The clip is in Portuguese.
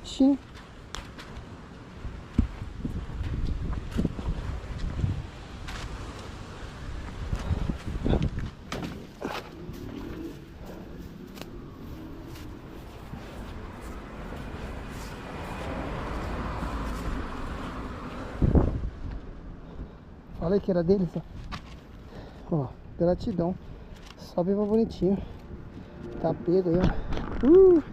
bonitinho. Falei que era deles, ó. Ó, gratidão. Só beba bonitinho. Tá pego aí, ó.